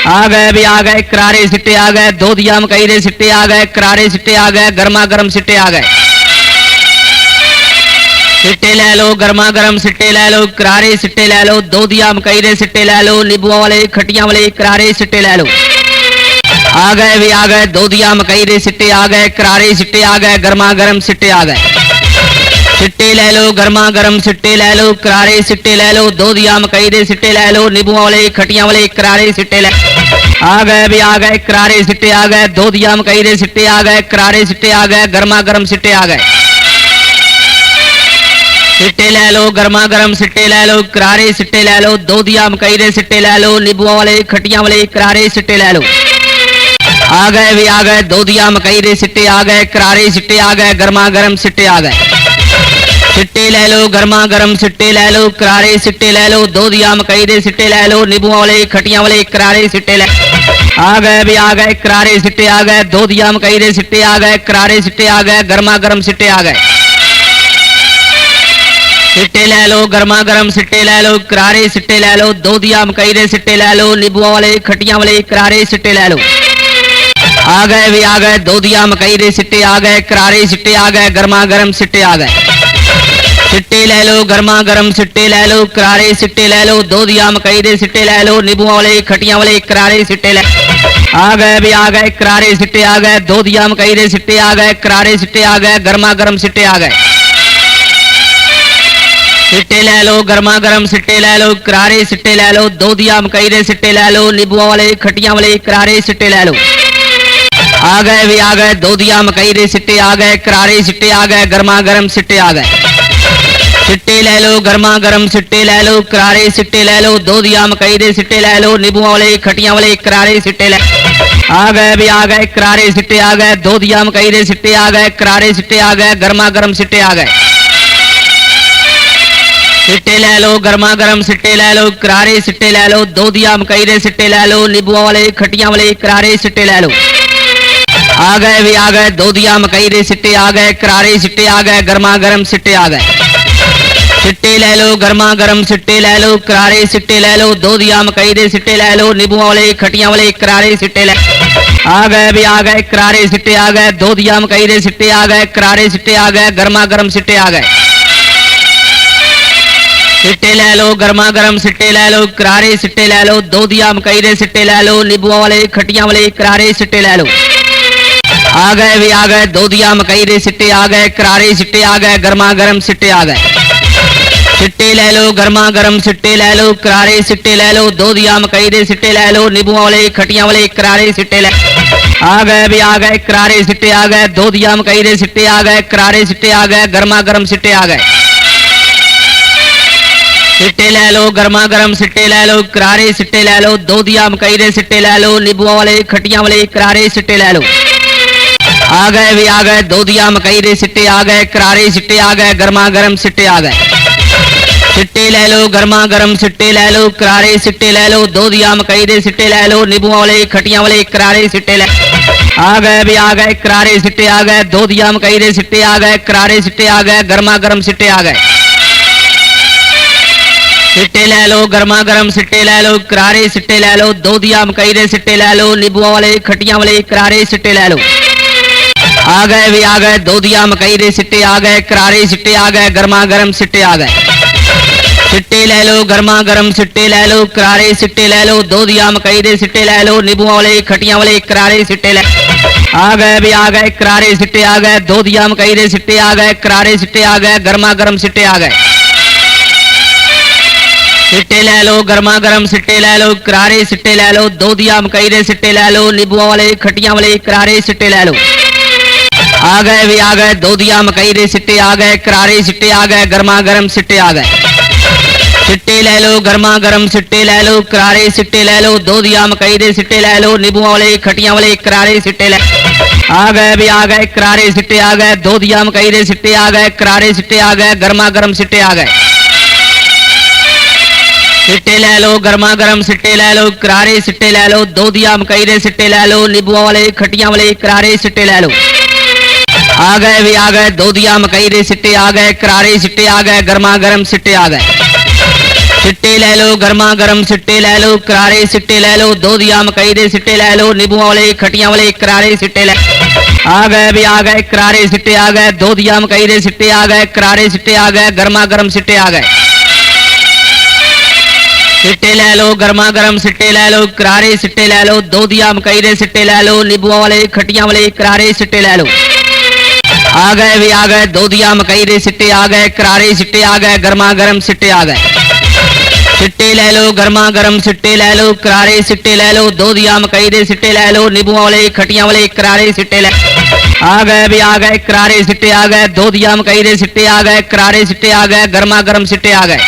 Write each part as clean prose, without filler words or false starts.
आ गए भी आ गए करारे सिट्टे आ गए, दूधिया मकई दे सिट्टे आ गए, करारे सिट्टे आ गए, गर्मा गर्म सिट्टे आ गए। सिट्टे ले लो, गर्मा गर्म सिट्टे ले लो, करारे सिट्टे ले लो, दूधिया मकई दे सिट्टे ले लो, नींबुओं वाले खटियां वाले करारे सिट्टे ले लो। आ गए भी आ गए दूधिया मकई दे सिट्टे आ गए, करारे सिट्टे आ गए, गर्मा गर्म सिट्टे आ गए। सिट्टे ले लो, गर्मा गर्म सिट्टे ले लो, करारे सिट्टे ले लो, दूधिया मकई दे सिट्टे ले लो, नींबुओं वाले खटियां वाले करारे सिट्टे ले। आ गए भी आ गए करारे सिट्टे आ गए, दूधिया मकई दे सिट्टे आ गए, करारे सिट्टे आ गए, गर्मा गर्म सिट्टे आ गए। सिट्टे ले लो, गर्मा गर्म सिट्टे ले लो, करारे सिट्टे ले लो, दूधिया मकई दे सिट्टे ले लो, नींबुओं वाले खटियां वाले करारे सिट्टे ले लो। आ गए भी आ गए दूधिया मकई दे सिट्टे आ गए, करारे सिट्टे आ गए, गर्मा गर्म सिट्टे आ गए। सिट्टे ले लो, गर्मा गर्म सिट्टे ले लो, करारे सिट्टे ले लो, दूधिया मकई दे सिट्टे ले लो, नींबुओं वाले खटियां वाले करारे सिट्टे ले। आ गए भी आ गए करारे सिट्टे आ गए, दूधिया मकई दे सिट्टे आ गए, करारे सिट्टे आ गए, गर्मा गर्म सिट्टे आ गए। सिट्टे ले लो, गर्मा गर्म सिट्टे ले लो, करारे सिट्टे ले लो, दूधिया मकई दे सिट्टे ले लो, नींबुओं वाले खटियां वाले करारे सिट्टे ले लो। आ गए भी आ गए दूधिया मकई दे सिट्टे आ गए, करारे सिट्टे आ गए, गर्मा गर्म सिट्टे आ गए। सिट्टे ले लो, गर्मा गर्म सिट्टे ले लो, करारे सिट्टे ले लो, दूधिया मकई दे सिट्टे ले लो, नींबुओं वाले खटियां वाले करारे सिट्टे ले। आ गए भी आ गए करारे सिट्टे आ गए, दूधिया मकई दे सिट्टे आ गए, करारे सिट्टे आ गए, गर्मा गर्म सिट्टे आ गए। सिट्टे ले लो, गर्मा गर्म सिट्टे ले लो, करारे सिट्टे ले लो, दूधिया मकई दे सिट्टे ले लो, नींबुओं वाले खटियां वाले करारे सिट्टे ले लो। आ गए भी आ गए दूधिया मकई दे सिट्टे आ गए, करारे सिट्टे आ गए, गर्मा गर्म सिट्टे आ गए। सिट्टे ले लो, गर्मा गर्म सिट्टे ले लो, करारे सिट्टे ले लो, दूधिया मकई दे सिट्टे ले लो, नींबुओं वाले खटियां वाले करारे सिट्टे ले। आ गए भी आ गए करारे सिट्टे आ गए, दूधिया मकई दे सिट्टे आ गए, करारे सिट्टे आ गए, गर्मा गर्म सिट्टे आ गए। सिट्टे ले लो, गर्मा गर्म सिट्टे ले लो, करारे सिट्टे ले लो, दूधिया मकई दे सिट्टे ले लो, नींबुओं वाले खटियां वाले करारे सिट्टे ले लो। आ गए भी आ गए दूधिया मकई दे सिट्टे आ गए, करारे सिट्टे आ गए, गर्मा गर्म सिट्टे आ गए। सिट्टे ले लो, गर्मा गर्म सिट्टे ले लो, करारे सिट्टे ले लो, दूधिया मकई दे सिट्टे ले लो, नींबुओं वाले खटियां वाले करारे सिट्टे ले। आ गए भी आ गए करारे सिट्टे आ गए, दूधिया मकई दे सिट्टे आ गए, करारे सिट्टे आ गए, गर्मा गर्म सिट्टे आ गए। सिट्टे ले लो, गर्मा गर्म सिट्टे ले लो, करारे सिट्टे ले लो, दूधिया मकई दे सिट्टे ले लो, नींबुओं वाले खटियां वाले करारे सिट्टे ले लो। आ गए भी आ गए दूधिया मकई दे सिट्टे आ गए, करारे सिट्टे आ गए, गर्मा गर्म सिट्टे आ गए। सिट्टे ले लो, गर्मा गर्म सिट्टे ले लो, करारे सिट्टे ले लो, दूधिया मकई दे सिट्टे ले लो, नींबुओं वाले खटियां वाले करारे सिट्टे ले। आ गए भी आ गए करारे सिट्टे आ गए, दूधिया मकई दे सिट्टे आ गए, करारे सिट्टे आ गए, गर्मा गर्म सिट्टे आ गए। सिट्टे ले लो, गर्मा गर्म सिट्टे ले लो, करारे सिट्टे ले लो, दूधिया मकई दे सिट्टे ले लो, नींबुओं वाले खटियां वाले करारे सिट्टे ले लो। आ गए भी आ गए दूधिया मकई दे सिट्टे आ गए, करारे सिट्टे आ गए, गर्मा गर्म सिट्टे आ गए। सिट्टे ले लो, गर्मा गर्म सिट्टे ले लो, करारे सिट्टे ले लो, दूधिया मकई दे सिट्टे ले लो, नींबुओं वाले खटियां वाले करारे सिट्टे ले। आ गए भी आ गए करारे सिट्टे आ गए, दूधिया मकई दे सिट्टे आ गए, करारे सिट्टे आ गए, गर्मा गर्म सिट्टे आ गए। सिट्टे ले लो, गर्मा गर्म सिट्टे ले लो, करारे सिट्टे ले लो, दूधिया मकई दे सिट्टे ले लो, नींबुओं वाले खटियां वाले करारे सिट्टे ले लो। आ गए भी आ गए दूधिया मकई दे सिट्टे आ गए, करारे सिट्टे आ गए, गर्मा गर्म सिट्टे आ गए। सिट्टे ले लो, गर्मा गर्म सिट्टे ले लो, करारे सिट्टे ले लो, दूधिया मकई दे सिट्टे ले लो, नींबुओं वाले खटियां वाले करारे सिट्टे ले। आ गए भी आ गए करारे सिट्टे आ गए, दूधिया मकई दे सिट्टे आ गए, करारे सिट्टे आ गए, गर्मा गर्म सिट्टे आ गए। सिट्टे ले लो, गर्मा गर्म सिट्टे ले लो, करारे सिट्टे ले लो, दूधिया मकई दे सिट्टे ले लो, नींबुओं वाले खटियां वाले करारे सिट्टे ले लो। आ गए भी आ गए दूधिया मकई दे सिट्टे आ गए, करारे सिट्टे आ गए, गर्मा गर्म सिट्टे आ गए। सिट्टे ले लो, गर्मा गर्म सिट्टे ले लो, करारे सिट्टे ले लो, दूधिया मकई दे सिट्टे ले लो, नींबुओं वाले खटियां वाले करारे सिट्टे ले। आ गए भी आ गए करारे सिट्टे आ गए, दूधिया मकई दे सिट्टे आ गए, करारे सिट्टे आ गए, गर्मा गर्म सिट्टे आ गए। सिट्टे ले लो, गर्मा गर्म सिट्टे ले लो, करारे सिट्टे ले लो, दूधिया मकई दे सिट्टे ले लो, नींबुओं वाले खटियां वाले करारे सिट्टे ले लो। आ गए भी आ गए दूधिया मकई दे सिट्टे आ गए, करारे सिट्टे आ गए, गर्मा गर्म सिट्टे आ गए। सिट्टे ले लो गर्मा गर्म सिट्टे ले लो करारे सिट्टे ले लो दूधिया मकई दे सिट्टे ले लो नींबू वाले खटियां वाले करारे सिट्टे ले आ गए भी आ गए करारे सिट्टे आ गए दूधिया मकई दे सिट्टे आ गए करारे सिट्टे आ गए गर्मा गर्म सिट्टे आ गए सिट्टे ले लो गर्मा गर्म सिट्टे ले लो करारे सिट्टे ले लो दूधिया मकई दे सिट्टे ले लो नींबू वाले खटियां वाले करारे सिट्टे ले लो आ गए भी आ गए दूधिया मकई दे सिट्टे आ गए करारे सिट्टे आ गए गर्मा गर्म सिट्टे आ गए सिट्टे ले लो गर्मा गर्म सिट्टे ले लो करारे सिट्टे ले लो दूधिया मकई दे सिट्टे ले लो नींबू वाले खटियां वाले करारे सिट्टे ले आ गए भी आ गए करारे सिट्टे आ गए दूधिया मकई दे सिट्टे आ गए करारे सिट्टे आ गए गर्मा गर्म सिट्टे आ गए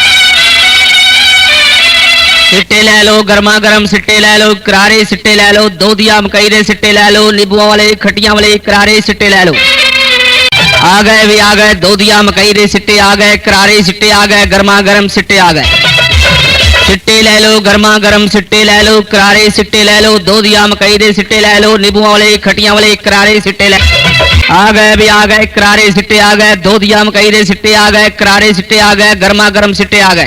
सिट्टे ले लो गर्मा गर्म सिट्टे ले लो करारे सिट्टे ले लो दूधिया मकई दे सिट्टे ले लो नींबू वाले खटियां वाले करारे सिट्टे ले लो आ गए भी आ गए दूधिया मकई दे सिट्टे आ गए करारे सिट्टे आ गए गर्मा गर्म सिट्टे आ गए सिट्टे ले लो गर्मा गर्म सिट्टे ले लो करारे सिट्टे ले लो दूधिया मकई दे सिट्टे ले लो नींबू वाले खटियां वाले करारे सिट्टे ले आ गए भी आ गए करारे सिट्टे आ गए दूधिया मकई दे सिट्टे आ गए करारे सिट्टे आ गए गर्मा गर्म सिट्टे आ गए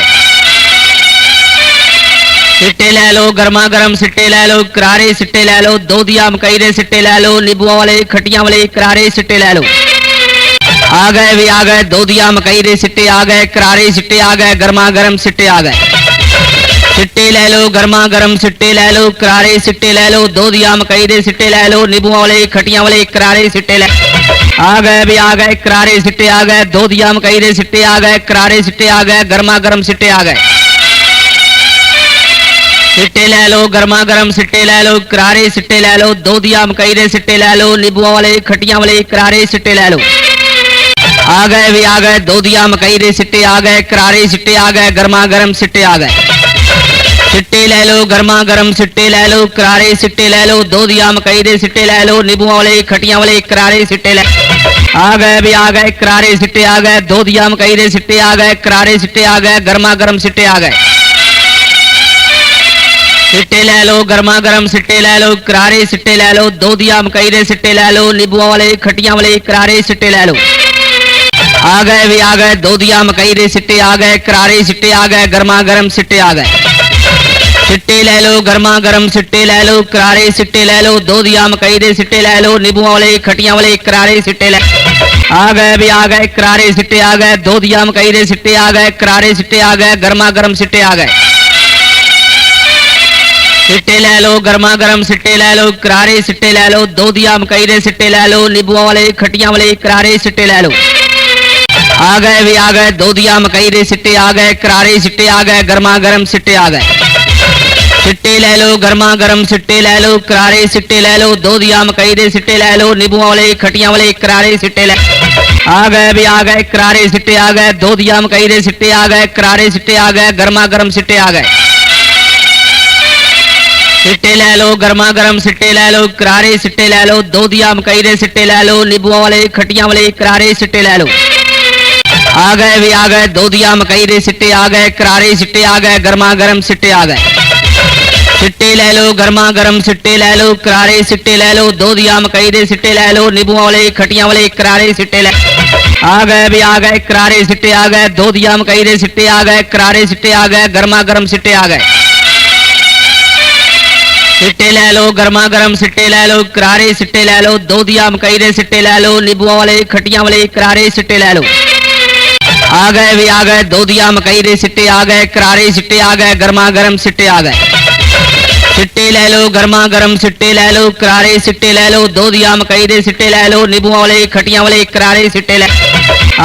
सिट्टे ले लो गर्मा गर्म सिट्टे ले लो करारे सिट्टे ले लो दूधिया मकई दे सिट्टे ले लो नींबू वाले खटियां वाले करारे सिट्टे ले लो आ गए भी आ गए दूधिया मकई दे सिट्टे आ गए करारे सिट्टे आ गए गर्मा गर्म सिट्टे आ गए सिट्टे ले लो गर्मा गर्म सिट्टे ले लो करारे सिट्टे ले लो दूधिया मकई दे सिट्टे ले लो नींबू वाले खटियां वाले करारे सिट्टे ले आ गए भी आ गए करारे सिट्टे आ गए दूधिया मकई दे सिट्टे आ गए करारे सिट्टे आ गए गर्मा गर्म सिट्टे आ गए सिट्टे ले लो गर्मा गर्म सिट्टे ले लो करारे सिट्टे ले लो दूधिया मकई दे सिट्टे ले लो नींबू वाले खटियां वाले करारे सिट्टे ले लो आ गए भी आ गए दूधिया मकई दे सिट्टे आ गए करारे सिट्टे आ गए गर्मा गर्म सिट्टे आ गए सिट्टे ले लो गर्मा गर्म सिट्टे ले लो करारे सिट्टे ले लो दूधिया मकई दे सिट्टे ले लो नींबू वाले खटियां वाले करारे सिट्टे ले आ गए भी आ गए करारे सिट्टे आ गए दूधिया मकई दे सिट्टे आ गए करारे सिट्टे आ गए गर्मा गर्म सिट्टे आ गए सिट्टे ले लो गर्मा गर्म सिट्टे ले लो करारे सिट्टे ले लो दूधिया मकई दे सिट्टे ले लो नींबू वाले खटियां वाले करारे सिट्टे ले लो आ गए भी आ गए दूधिया मकई दे सिट्टे आ गए करारे सिट्टे आ गए गर्मा गर्म सिट्टे आ गए सिट्टे ले लो गर्मा गर्म सिट्टे ले लो करारे सिट्टे ले लो दूधिया मकई दे सिट्टे ले लो नींबू वाले खटियां वाले करारे सिट्टे ले आ गए भी आ गए करारे सिट्टे आ गए दूधिया मकई दे सिट्टे आ गए करारे सिट्टे आ गए गर्मा गर्म सिट्टे आ गए सिट्टे ले लो गर्मा गर्म सिट्टे ले लो करारे सिट्टे ले लो दूधिया मकई दे सिट्टे ले लो नींबू वाले खटियां वाले करारे सिट्टे ले लो आ गए भी आ गए दूधिया मकई दे सिट्टे आ गए करारे सिट्टे आ गए गर्मा गर्म सिट्टे आ गए सिट्टे ले लो गर्मा गर्म सिट्टे ले लो करारे सिट्टे ले लो दूधिया मकई दे सिट्टे ले लो नींबू वाले खटियां वाले करारे सिट्टे ले आ गए भी आ गए करारे सिट्टे आ गए दूधिया मकई दे सिट्टे आ गए करारे सिट्टे आ गए गर्मा गर्म सिट्टे आ गए सिट्टे ले लो गर्मा गर्म सिट्टे ले लो करारे सिट्टे ले लो दूधिया मकई दे सिट्टे ले लो नींबू वाले खटियां वाले करारे सिट्टे ले लो आ गए भी आ गए दूधिया मकई दे सिट्टे आ गए करारे सिट्टे आ गए गर्मा गर्म सिट्टे आ गए सिट्टे ले लो गर्मा गर्म सिट्टे ले लो करारे सिट्टे ले लो दूधिया मकई दे सिट्टे ले लो नींबू वाले खटियां वाले करारे सिट्टे ले आ गए भी आ गए करारे सिट्टे आ गए दूधिया मकई दे सिट्टे आ गए करारे सिट्टे आ गए गर्मा गर्म सिट्टे आ गए सिट्टे ले लो गर्मा गर्म सिट्टे ले लो करारे सिट्टे ले लो दूधिया मकई दे सिट्टे ले लो नींबू वाले खटियां वाले करारे सिट्टे ले लो आ गए भी आ गए दूधिया मकई दे सिट्टे आ गए करारे सिट्टे आ गए गर्मा गर्म सिट्टे आ गए सिट्टे ले लो गर्मा गर्म सिट्टे ले लो करारे सिट्टे ले लो दूधिया मकई दे सिट्टे ले लो नींबू वाले खटियां वाले करारे सिट्टे ले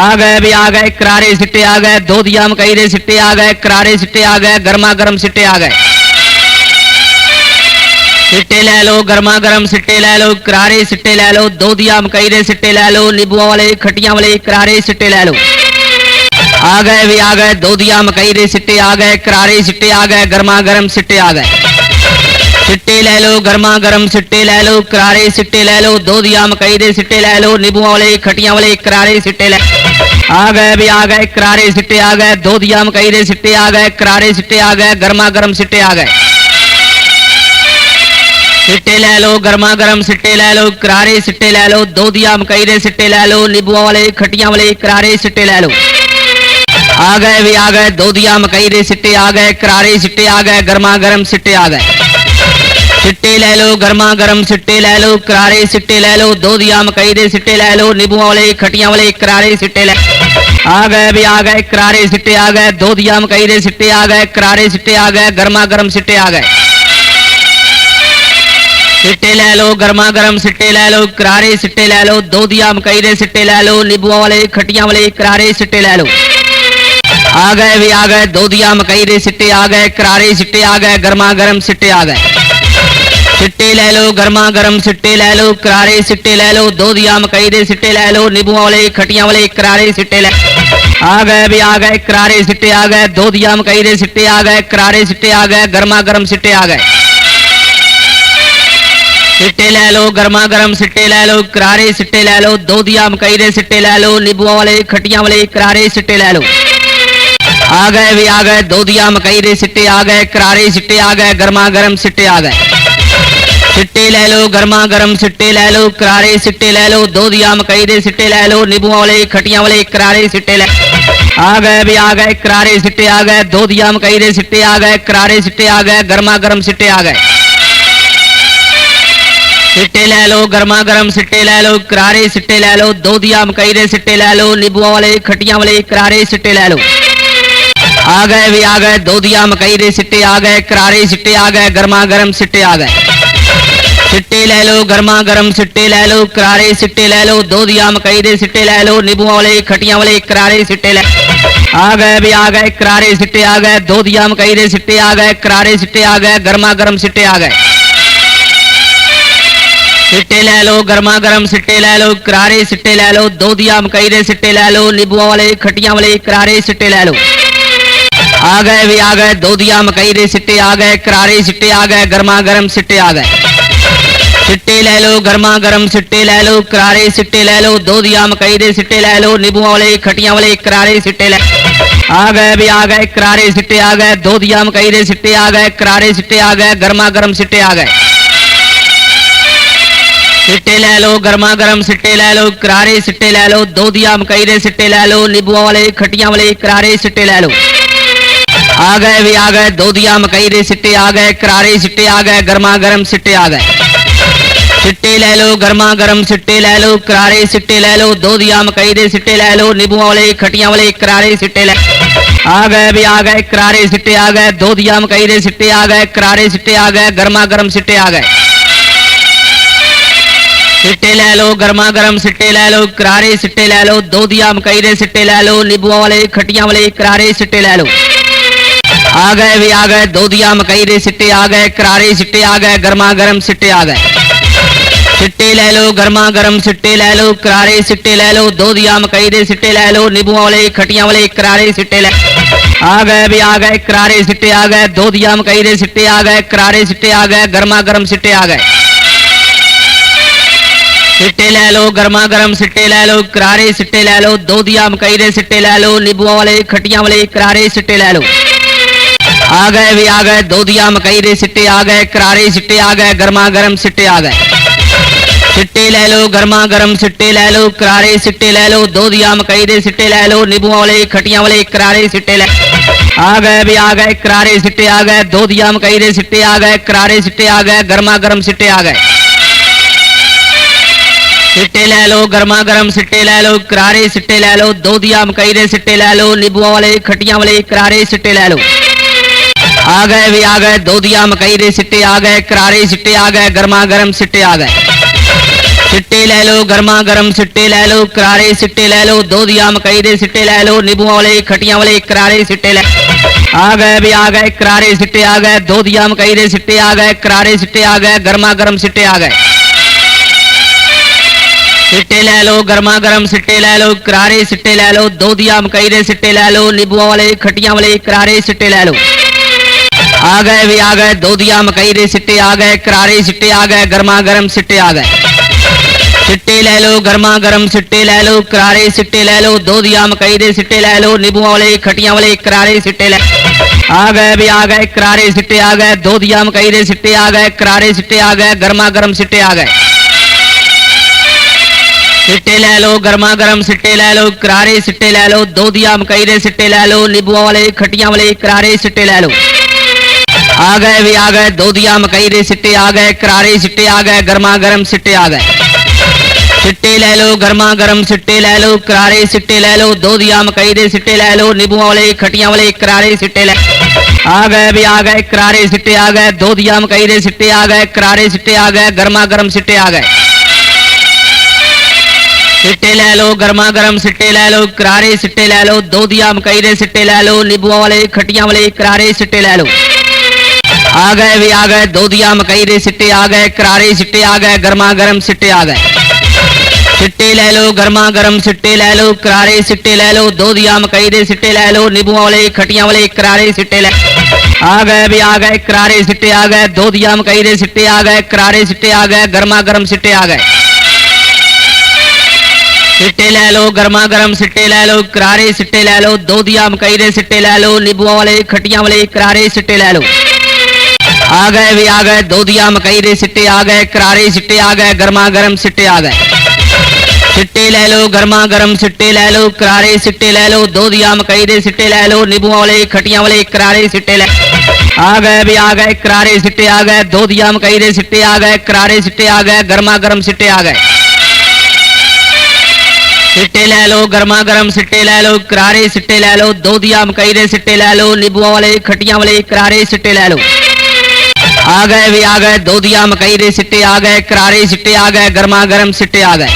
आ गए भी आ गए करारे सिट्टे आ गए दूधिया मकई दे सिट्टे आ गए करारे सिट्टे आ गए गर्मा गर्म सिट्टे आ गए सिट्टे ले लो गर्मा गर्म सिट्टे ले लो करारे सिट्टे ले लो दूधिया मकई दे सिट्टे ले लो नींबू वाले खटियां वाले करारे सिट्टे ले लो आ गए भी आ गए दूधिया मकई दे सिट्टे आ गए करारे सिट्टे आ गए गर्मा गर्म सिट्टे आ गए सिट्टे ले लो गर्मा गर्म सिट्टे ले लो करारे सिट्टे ले लो दूधिया मकई दे सिट्टे ले लो नींबू वाले खटियां वाले करारे सिट्टे ले आ गए भी आ गए करारे सिट्टे आ गए दूधिया मकई दे सिट्टे आ गए करारे सिट्टे आ गए गर्मा गर्म सिट्टे आ गए सिट्टे ले लो गर्मा गर्म सिट्टे ले लो करारे सिट्टे ले लो दूधिया मकई दे सिट्टे ले लो नींबू वाले खटियां वाले करारे सिट्टे ले लो आ गए भी आ गए दोधिया मकई दे सिट्टे आ गए, करारे सिट्टे आ गए, गर्मा गर्म सिट्टे आ गए। सिट्टे ले लो, गर्मा गर्म सिट्टे ले लो, करारे सिट्टे ले लो, दोधिया मकई दे सिट्टे ले लो, नींबू वाले खटियां वाले करारे सिट्टे ले आ गए भी आ गए, करारे सिट्टे आ गए, दोधिया मकई दे सिट्टे आ गए, करारे सिट्टे आ गए, गर्मा गर्म सिट्टे आ गए। सिट्टे ले लो, गर्मा गर्म सिट्टे ले लो, करारे सिट्टे ले लो, दोधिया मकई दे सिट्टे ले लो, नींबू वाले खटियां वाले करारे सिट्टे ले लो। आ गए भी आ गए, दोधिया मकई दे सिट्टे आ गए, करारे सिट्टे आ गए, गर्मा गर्म सिट्टे आ गए। सिट्टे ले लो, गर्मा गर्म सिट्टे ले लो, करारे सिट्टे ले लो, दोधिया मकई दे सिट्टे ले लो, नींबू वाले खटियां वाले करारे सिट्टे ले आ गए भी आ गए, करारे सिट्टे आ गए, दोधिया मकई दे सिट्टे आ गए, करारे सिट्टे आ गए, गर्मा गर्म सिट्टे आ गए। सिट्टे ले लो, गर्मा गर्म सिट्टे ले लो, करारे सिट्टे ले लो, दोधिया मकई दे सिट्टे ले लो, नींबू वाले खटियां वाले करारे सिट्टे ले लो। आ गए भी आ गए, दोधिया मकई दे सिट्टे आ गए, करारे सिट्टे आ गए, गर्मा गर्म सिट्टे आ गए। सिट्टे ले लो, गर्मा गर्म सिट्टे ले लो, करारे सिट्टे ले लो, दोधिया मकई दे सिट्टे ले लो, नींबू वाले खटियां वाले करारे सिट्टे ले आ गए भी आ गए, करारे सिट्टे आ गए, दोधिया मकई दे सिट्टे आ गए, करारे सिट्टे आ गए, गर्मा गर्म सिट्टे आ गए। सिट्टे ले लो, गर्मा गर्म सिट्टे ले लो, करारे सिट्टे ले लो, दोधिया मकई दे सिट्टे ले लो, नींबू वाले खटियां वाले करारे सिट्टे ले लो। आ गए भी आ गए, दोधिया मकई दे सिट्टे आ गए, करारे सिट्टे आ गए, गर्मा गर्म सिट्टे आ गए। सिट्टे ले लो, गर्मा गर्म सिट्टे ले लो, करारे सिट्टे ले लो, दोधिया मकई दे सिट्टे ले लो, नींबू वाले खटियां वाले करारे सिट्टे ले आ गए भी आ गए, करारे सिट्टे आ गए, दोधिया मकई दे सिट्टे आ गए, करारे सिट्टे आ गए, गर्मा गर्म सिट्टे आ गए। सिट्टे ले लो, गर्मा गर्म सिट्टे ले लो, करारे सिट्टे ले लो, दोधिया मकई दे सिट्टे ले लो, नींबू वाले खटियां वाले करारे सिट्टे ले लो। आ गए भी आ गए, दोधिया मकई दे सिट्टे आ गए, करारे सिट्टे आ गए, गर्मा गर्म सिट्टे आ गए। सिट्टे ले लो, गर्मा गर्म सिट्टे ले लो, करारे सिट्टे ले लो, दोधिया मकई दे सिट्टे ले लो, नींबू वाले खटियां वाले करारे सिट्टे ले आ गए भी आ गए, करारे सिट्टे आ गए, दोधिया मकई दे सिट्टे आ गए, करारे सिट्टे आ गए, गर्मा गर्म सिट्टे आ गए। सिट्टे ले लो, गर्मा गर्म सिट्टे ले लो, करारे सिट्टे ले लो, दोधिया मकई दे सिट्टे ले लो, नींबू वाले खटियां वाले करारे सिट्टे ले लो। आ गए भी आ गए, दोधिया मकई दे सिट्टे आ गए, करारे सिट्टे आ गए, गर्मा गर्म सिट्टे आ गए। सिट्टे ले लो, गर्मा गर्म सिट्टे ले लो, करारे सिट्टे ले लो, दोधिया मकई दे सिट्टे ले लो, नींबू वाले खटियां वाले करारे सिट्टे ले आ गए भी आ गए, करारे सिट्टे आ गए, दोधिया मकई दे सिट्टे आ गए, करारे सिट्टे आ गए, गर्मा गर्म सिट्टे आ गए। सिट्टे ले लो, गर्मा गर्म सिट्टे ले लो, करारे सिट्टे ले लो, दोधिया मकई दे सिट्टे ले लो, नींबू वाले खटियां वाले करारे सिट्टे ले लो। आ गए भी आ गए, दोधिया मकई दे सिट्टे आ गए, करारे सिट्टे आ गए, गर्मा गर्म सिट्टे आ गए। सिट्टे ले लो, गर्मा गर्म सिट्टे ले लो, करारे सिट्टे ले लो, दोधिया मकई दे सिट्टे ले लो, नींबू वाले खटियां वाले करारे सिट्टे ले आ गए भी आ गए, करारे सिट्टे आ गए, दोधिया मकई दे सिट्टे आ गए, करारे सिट्टे आ गए, गर्मा गर्म सिट्टे आ गए। सिट्टे ले लो, गर्मा गर्म सिट्टे ले लो, करारे सिट्टे ले लो, दोधिया मकई दे सिट्टे ले लो, नींबू वाले खटियां वाले करारे सिट्टे ले लो। आ गए भी आ गए, दोधिया मकई दे सिट्टे आ गए, करारे सिट्टे आ गए, गर्मा गर्म सिट्टे आ गए। सिट्टे ले लो, गर्मा गर्म सिट्टे ले लो, करारे सिट्टे ले लो, दोधिया मकई दे सिट्टे ले लो, नींबू वाले खटियां वाले करारे सिट्टे ले आ गए भी आ गए, करारे सिट्टे आ गए, दोधिया मकई दे सिट्टे आ गए, करारे सिट्टे आ गए, गर्मा गर्म सिट्टे आ गए। सिट्टे ले लो, गर्मा गर्म सिट्टे ले लो, करारे सिट्टे ले लो, दोधिया मकई दे सिट्टे ले लो, नींबू वाले खटियां वाले करारे सिट्टे ले लो। आ गए भी आ गए, दोधिया मकई दे सिट्टे आ गए, करारे सिट्टे आ गए, गर्मा गर्म सिट्टे आ गए। सिट्टे ले लो, गर्मा गर्म सिट्टे ले लो, करारे सिट्टे ले लो, दोधिया मकई दे सिट्टे ले लो, नींबू वाले खटियां वाले करारे सिट्टे ले आ गए भी आ गए, करारे सिट्टे आ गए, दोधिया मकई दे सिट्टे आ गए, करारे सिट्टे आ गए, गर्मा गर्म सिट्टे आ गए। सिट्टे ले लो, गर्मा गर्म सिट्टे ले लो, करारे सिट्टे ले लो, दोधिया मकई दे सिट्टे ले लो, नींबू वाले खटियां वाले करारे सिट्टे ले लो। आ गए भी आ गए, दोधिया मकई दे सिट्टे आ गए, करारे सिट्टे आ गए, गर्मा गर्म सिट्टे आ गए। सिट्टे ले लो, गर्मा गर्म सिट्टे ले लो, करारे सिट्टे ले लो, दोधिया मकई दे सिट्टे ले लो, नींबू वाले खटियां वाले करारे सिट्टे ले आ गए भी आ गए, करारे सिट्टे आ गए, दोधिया मकई दे सिट्टे आ गए, करारे सिट्टे आ गए, गर्मा गर्म सिट्टे आ गए। सिट्टे ले लो गर्मा गर्म सिट्टे ले लो करारे सिट्टे ले लो दूधिया मकई दे सिट्टे ले लो नींबुआ वाले खटियां वाले करारे सिट्टे ले लो। आ गए भी आ गए दूधिया मकई दे सिट्टे आ गए करारे सिट्टे आ गए गर्मा गर्म सिट्टे आ गए। सिट्टे ले लो गर्मा गर्म सिट्टे ले लो करारे सिट्टे ले लो दूधिया मकई दे सिट्टे ले लो नींबुआ वाले खटियां वाले करारे सिट्टे ले। आ गए भी आ गए करारे सिट्टे आ गए दूधिया मकई दे सिट्टे आ गए करारे सिट्टे आ गए गर्मा गर्म सिट्टे आ गए। सिट्टे ले लो गर्मा गर्म सिट्टे ले लो करारे सिट्टे ले लो दूधिया मकई दे सिट्टे ले लो नींबुआ वाले खटियां वाले करारे सिट्टे ले लो। आ गए भी आ गए दूधिया मकई दे सिट्टे आ गए करारे सिट्टे आ गए गर्मा गर्म सिट्टे आ गए। सिट्टे ले लो गर्मा गर्म सिट्टे ले लो करारे सिट्टे ले लो दूधिया मकई दे सिट्टे ले लो नींबुआ वाले खटियां वाले करारे सिट्टे ले। आ गए भी आ गए करारे सिट्टे आ गए दूधिया मकई दे सिट्टे आ गए करारे सिट्टे आ गए गर्मा गर्म सिट्टे आ गए। सिट्टे ले लो गर्मा गर्म सिट्टे ले लो करारे सिट्टे ले लो दूधिया मकई दे सिट्टे ले लो नींबुआ वाले खटियां वाले करारे सिट्टे ले लो। आ गए भी आ गए दूधिया मकई दे सिट्टे आ गए करारे सिट्टे आ गए गर्मा गर्म सिट्टे आ गए। सिट्टे ले लो गर्मा गर्म सिट्टे ले लो करारे सिट्टे ले लो दूधिया मकई दे सिट्टे ले लो नींबुआ वाले खटियां वाले करारे सिट्टे ले। आ गए भी आ गए करारे सिट्टे आ गए दूधिया मकई दे सिट्टे आ गए करारे सिट्टे आ गए गर्मा गर्म सिट्टे आ गए। सिट्टे ले लो गर्मा गर्म सिट्टे ले लो करारे सिट्टे ले लो दूधिया मकई दे सिट्टे ले लो नींबुआ वाले खटियां वाले करारे सिट्टे ले लो। आ गए भी आ गए दूधिया मकई दे सिट्टे आ गए करारे सिट्टे आ गए गर्मा गर्म सिट्टे आ गए।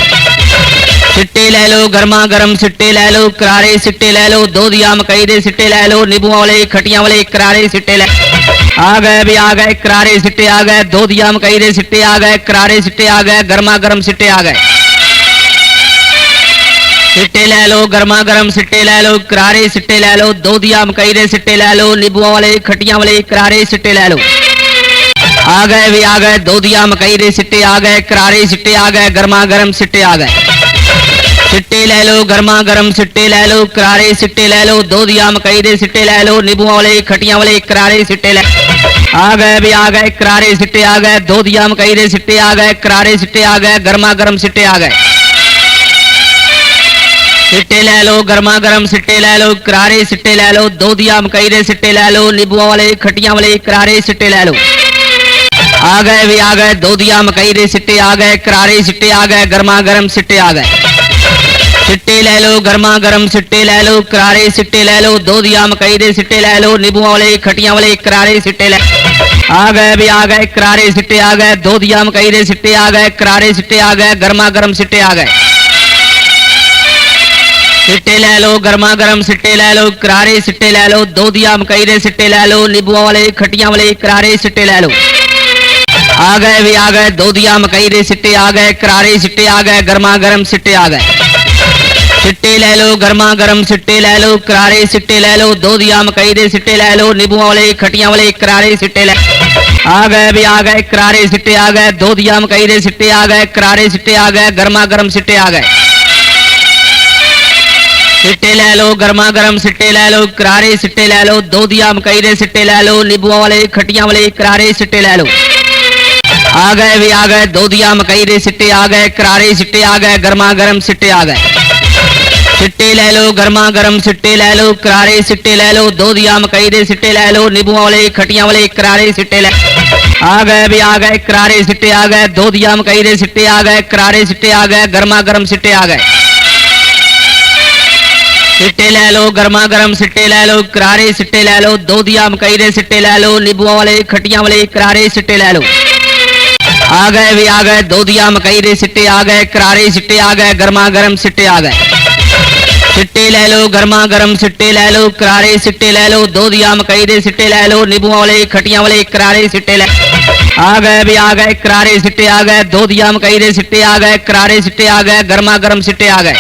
सिट्टे ले लो गर्मा गर्म सिट्टे ले लो करारे सिट्टे ले लो दूधिया मकई दे सिट्टे ले लो नींबुआ वाले खटियां वाले करारे सिट्टे ले। आ गए भी आ गए करारे सिट्टे आ गए दूधिया मकई दे सिट्टे आ गए करारे सिट्टे आ गए गर्मा गर्म सिट्टे आ गए। सिट्टे ले लो गर्मा गर्म सिट्टे ले लो करारे सिट्टे ले लो दूधिया मकई दे सिट्टे ले लो नींबुआ वाले खटियां वाले करारे सिट्टे ले लो। आ गए भी आ गए दूधिया मकई दे सिट्टे आ गए करारे सिट्टे आ गए गर्मा गर्म सिट्टे आ गए। सिट्टे ले लो गर्मा गर्म सिट्टे ले लो करारे सिट्टे ले लो दूधिया मकई दे सिट्टे ले लो नींबुआ वाले खटियां वाले करारे सिट्टे ले। आ गए भी आ गए करारे सिट्टे आ गए दूधिया मकई दे सिट्टे आ गए करारे सिट्टे आ गए गर्मा गर्म सिट्टे आ गए। सिट्टे ले लो गर्मा गर्म सिट्टे ले लो करारे सिट्टे ले लो दूधिया मकई दे सिट्टे ले लो नींबुआ वाले खटियां वाले करारे सिट्टे ले लो। आ गए भी आ गए दूधिया मकई दे सिट्टे आ गए करारे सिट्टे आ गए गर्मा गर्म सिट्टे आ गए। सिट्टे ले लो गर्मा गर्म सिट्टे ले लो करारे सिट्टे ले लो दूधिया मकई दे सिट्टे ले लो नींबुआ वाले खटियां वाले करारे सिट्टे ले। आ गए भी आ गए करारे सिट्टे आ गए दूधिया मकई दे सिट्टे आ गए करारे सिट्टे आ गए गर्मा गर्म सिट्टे आ गए। सिट्टे ले लो गर्मा गर्म सिट्टे ले लो करारे सिट्टे ले लो दूधिया मकई दे सिट्टे ले लो नींबुआ वाले खटियां वाले करारे सिट्टे ले लो। आ गए भी आ गए दूधिया मकई दे सिट्टे आ गए करारे सिट्टे आ गए गर्मा गर्म सिट्टे आ गए। सिट्टे ले लो गर्मा गर्म सिट्टे ले लो करारे सिट्टे ले लो दूधिया मकई दे सिट्टे ले लो नींबुआ वाले खटियां वाले करारे सिट्टे ले। आ गए भी आ गए करारे सिट्टे आ गए दूधिया मकई दे सिट्टे आ गए करारे सिट्टे आ गए गर्मा गर्म सिट्टे आ गए। सिट्टे ले लो गर्मा गर्म सिट्टे ले लो करारे सिट्टे ले लो दूधिया मकई दे सिट्टे ले लो नींबुआ वाले खटियां वाले करारे सिट्टे ले लो। आ गए भी आ गए दूधिया मकई दे सिट्टे आ गए करारे सिट्टे आ गए गर्मा गर्म सिट्टे आ गए। सिट्टे ले लो गर्मा गर्म सिट्टे ले लो करारे सिट्टे ले लो दूधिया मकई दे सिट्टे ले लो नींबुआ वाले खटियां वाले करारे सिट्टे ले। आ गए भी आ गए करारे सिट्टे आ गए दूधिया मकई दे सिट्टे आ गए करारे सिट्टे आ गए गर्मा गर्म सिट्टे आ गए। सिट्टे ले लो गर्मा गर्म सिट्टे ले लो करारे सिट्टे ले लो दूधिया मकई दे सिट्टे ले लो नींबुआ वाले खटियां वाले करारे सिट्टे ले लो। आ गए भी आ गए दूधिया मकई दे सिट्टे आ गए करारे सिट्टे आ गए गर्मा गर्म सिट्टे आ गए। सिट्टे ले लो गर्मा गर्म सिट्टे ले लो करारे सिट्टे ले लो दूधिया मकई दे सिट्टे ले लो नींबुआ वाले खटियां वाले करारे सिट्टे ले। आ गए भी आ गए करारे सिट्टे आ गए दूधिया मकई दे सिट्टे आ गए करारे सिट्टे आ गए गर्मा गर्म सिट्टे आ गए।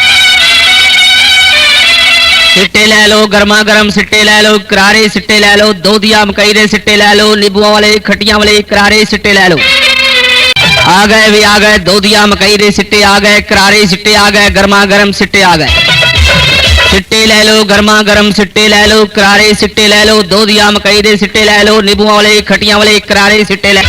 सिट्टे ले लो गर्मा गर्म सिट्टे ले लो करारे सिट्टे ले लो दूधिया मकई दे सिट्टे ले लो नींबुआ वाले खटियां वाले करारे सिट्टे ले लो। आ गए भी आ गए दूधिया मकई दे सिट्टे आ गए करारे सिट्टे आ गए गर्मा गर्म सिट्टे आ गए। सिट्टे ले लो गर्मा गर्म सिट्टे ले लो करारे सिट्टे ले लो दूधिया मकई दे सिट्टे ले लो नींबुआ वाले खटियां वाले करारे सिट्टे ले।